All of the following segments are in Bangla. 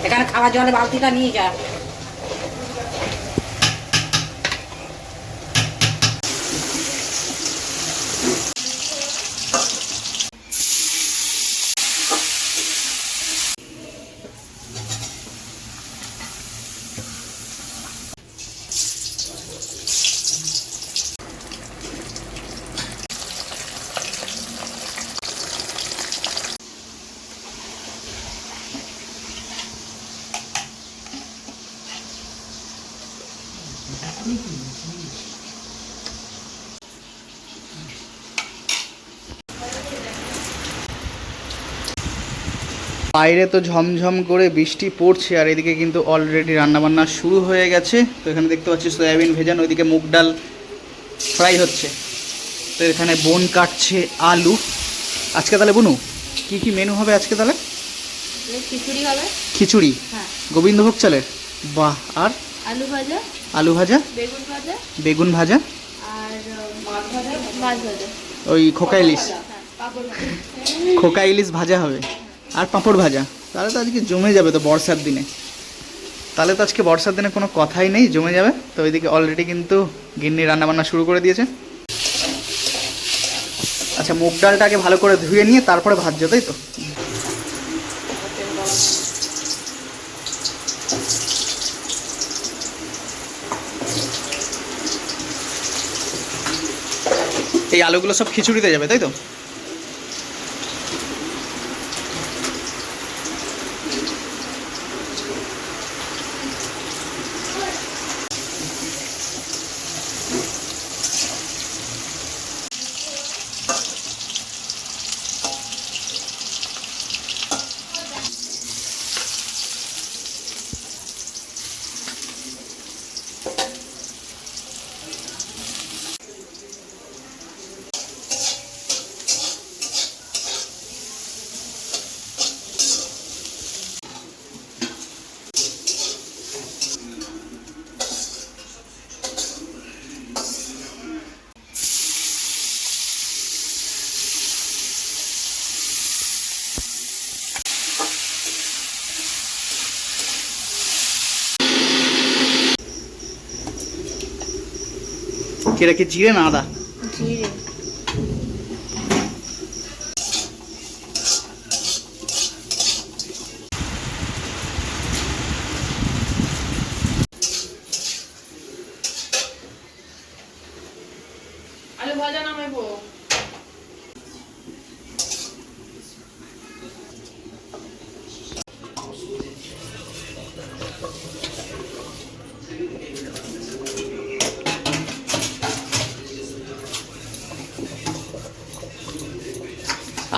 এখানে খাওয়ার জলে বালতিটা নিয়ে যা। বাইরে তো ঝমঝম করে বৃষ্টি পড়ছে, আর এদিকে কিন্তু অলরেডি রান্নাবান্না শুরু হয়ে গেছে। তো এখানে দেখতে পাচ্ছি সয়াবিন ভেজানো, ওইদিকে মুগ ডাল ফ্রাই হচ্ছে। তো এখানে বোন কাটছে আলু। আজকে তাহলে বুনু কি কি মেনু হবে আজকে তাহলে? খিচুড়ি হবে। খিচুড়ি? হ্যাঁ। গোবিন্দভোগ চালের? বাহ। আর আলু ভাজা। আলু ভাজা, বেগুন ভাজা, বেগুন ভাজা, আর মাছ ভাজা। মাছ ভাজা, ওই খোকা ইলিশ, পাপড় ভাজা। খোকা ইলিশ ভাজা হবে, আর পাঁপড় ভাজা। তাহলে তো আজকে জমে যাবে তো বর্ষার দিনে। তাহলে তো আজকে বর্ষার দিনে কোনো কথাই নেই, জমে যাবে। তো ওইদিকে অলরেডি কিন্তু গিন্নি রান্নাবান্না শুরু করে দিয়েছে। আচ্ছা, মুগ ডালটা আগে ভালো করে ধুয়ে নিয়ে তারপরে ভাজছো, তাই তো? এই আলুগুলো সব খিচুড়িতে যাবে, তাই তো? এটা কি জিরে না আদা? জিরে। আলু ভাজা নামাবো।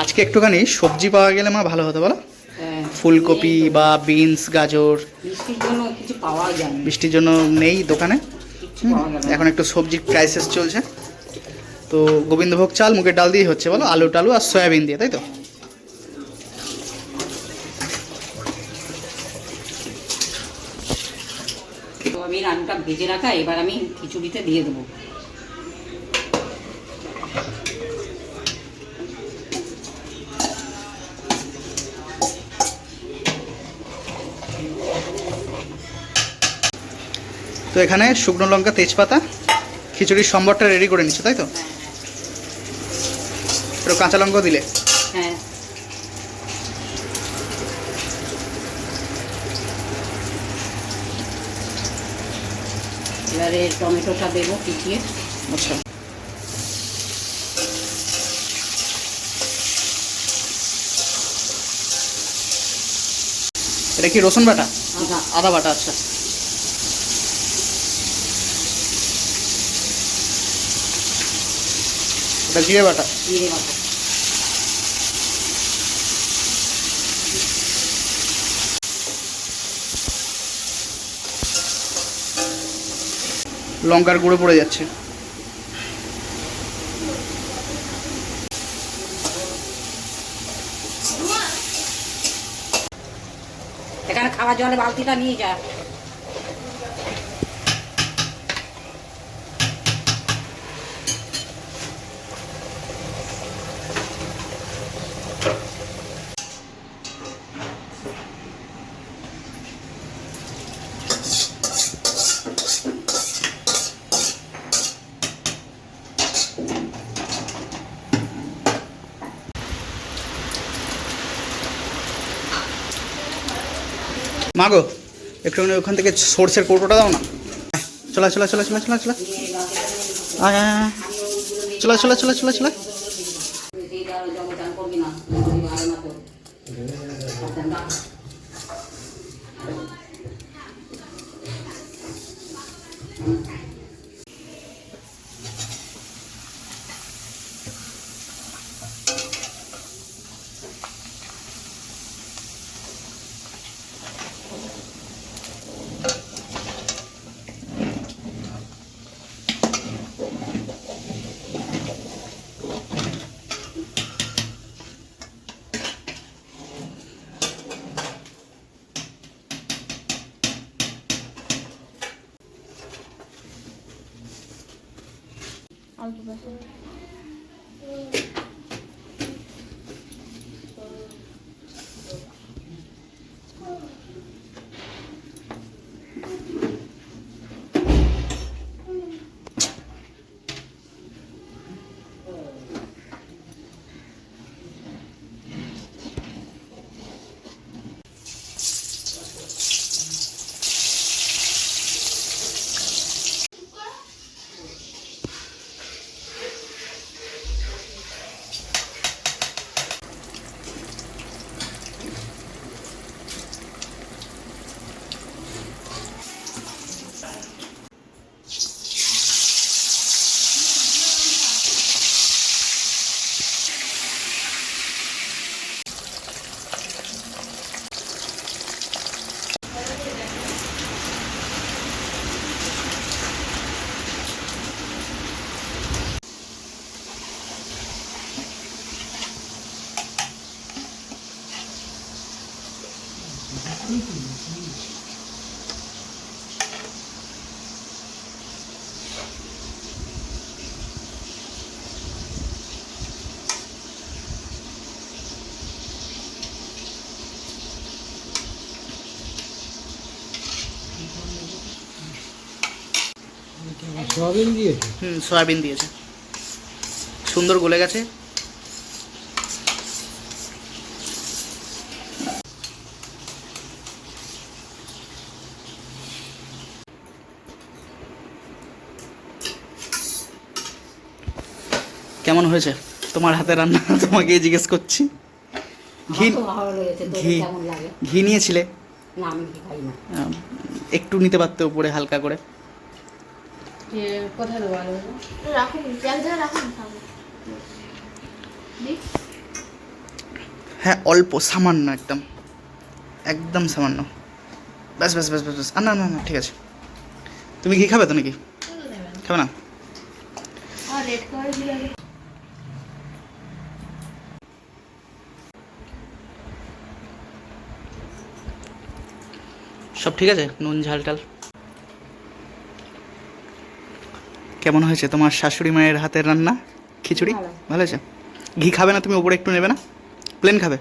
আজকে একটুখানি সবজি পাওয়া গেলে মা ভালো হতো, বলো? ফুলকপি বা বিনস, গাজর। বৃষ্টির জন্য কিছু পাওয়া যায় না। বৃষ্টির জন্য নেই দোকানে। এখন একটু সবজির ক্রাইসিস চলছে। তো গোবিন্দভোগ চাল মুগের ডাল দিয়ে হচ্ছে, বলো? আলু টালু আর সয়াবিন দিয়ে, তাই তো? তো আমি আলুটা ভেজে রাখা, এবার আমি খিচুড়িতে দিয়ে দেবো। তো এখানে শুকনো লঙ্কা, তেজপাতা, খিচুড়ির সম্বরটা রেডি করে নিচ্ছে, তাই তো? একটু কাঁচা লঙ্কাও দিলে? হ্যাঁ। এবারে টমেটোটা দেবো পিটিয়ে। আচ্ছা। এটা কি রসুন বাটা? আদা। আদা বাটা, আচ্ছা। এটা জিরে বাটা? জিরে বাটা। লঙ্কার গুঁড়ো পড়ে যাচ্ছে। এখানে খাওয়ার জলে বালতিটা নিয়ে যা। মা গো একটুখানি ওখান থেকে সর্ষের কৌটোটা দাও না। চলা চলা চলা চলা চলা চলা আয় আয় আয়। চলা চলা চলা চলা চলা। জমচান করবি না ভালো না তো অল্প বেশি সয়াবিন দিয়েছে। সয়াবিন দিয়েছে, সুন্দর গলে গেছে। কেমন হয়েছে তোমার হাতে রান্না? তোমাকেই জিজ্ঞেস করছি। ঘি ভালো লেগেছে তো ঘি কেমন লাগে ঘি নিয়েছিলে? না আমি ঘি খাই না একটু নিতে পারতে উপরে হালকা করে। কোথায় দেবো আলু রাখুন এক জায়গায় রাখুন হ্যাঁ অল্প সামান্য, একদম একদম সামান্য, ব্যাস ব্যাস ব্যাস ব্যাস ব্যাস। না না না ঠিক আছে। তুমি ঘি খাবে তো নাকি? খাবে না? আর রেড কালার দিলে সব ঠিক আছে? নুন ঝাল টাল কেমন হয়েছে তোমার শাশুড়ি মায়ের হাতের রান্না খিচুড়ি? ভালো হয়েছে? ঘি খাবে না তুমি? ওপরে একটু নেবে না? প্লেন খাবে?